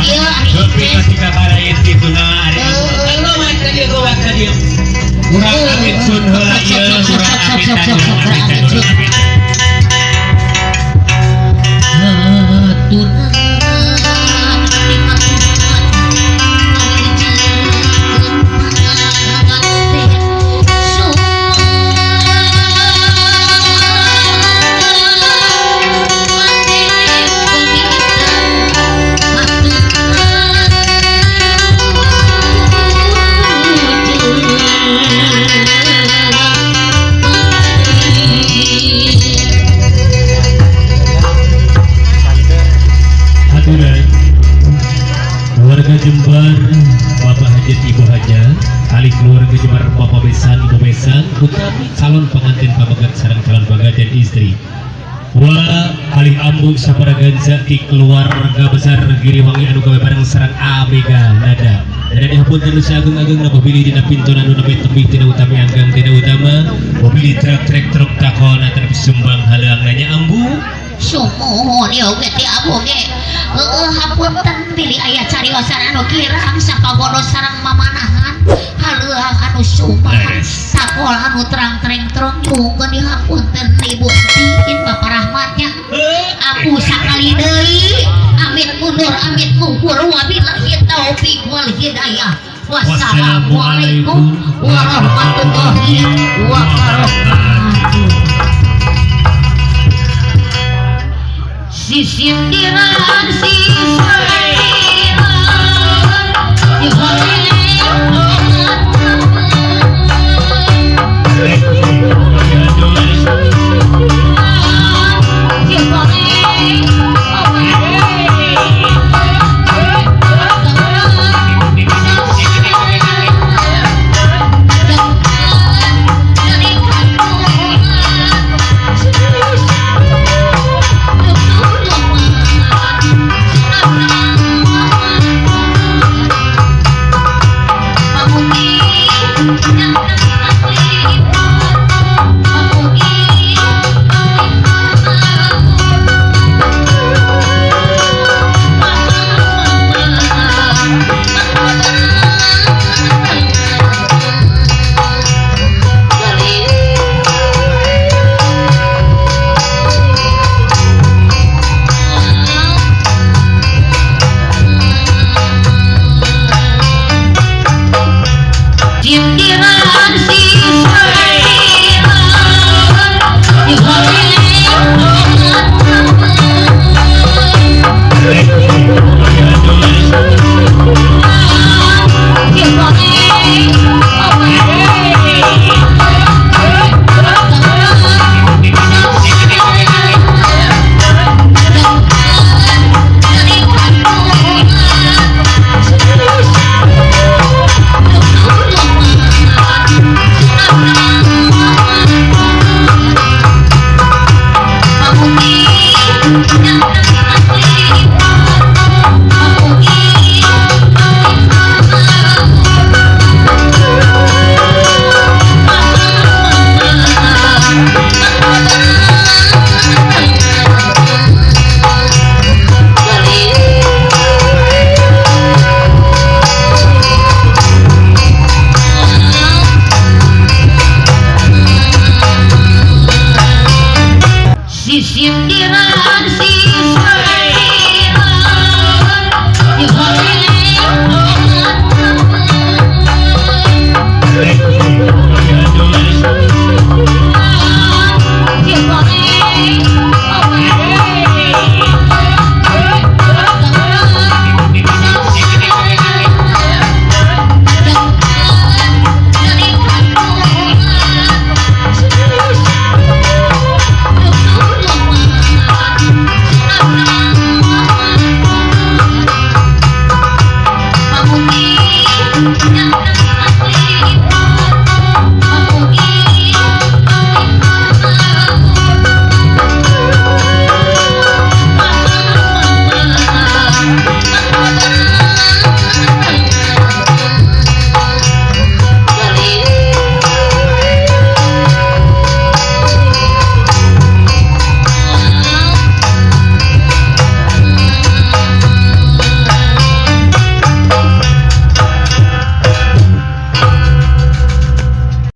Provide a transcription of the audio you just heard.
Tapi ketika karain itu nah ada ngomong tadi gua tadi kurang amit sun heula ieu kurang amit tadi hatur keluarga Jember, Bapak Hajat Ibu Hajat, kali keluarga Jember Bapak Besan Ibu Besan, utawi calon pengantin pabegat sareng calon pengantin istri. Wah, kali ambung saparaganza di keluarga besar Giriwangi anu gawe bareng sareng Abega Nada. Dan dihapunten nu sagung-agung na mobil dina pintunan nu nepi tembih tina utami anggang tina utama, mobil truk takona tapi sumbang haleang nanya ambu. Sumuhun ya oge ti abu ge. Hapunten pilih aya cariosan anu kirang sapagodo sareng mamanahan. Haleuang anu sumpah. Sakol anu terang-terang nyuhkeun dihapunten Ibu Tiin Bapak Rahmatnya. Aku sakali deui amit mundur amit mungkur wabillahi taufik wal hidayah. Wassalamualaikum warahmatullahi wabarakatuh. Sisindiran sisairan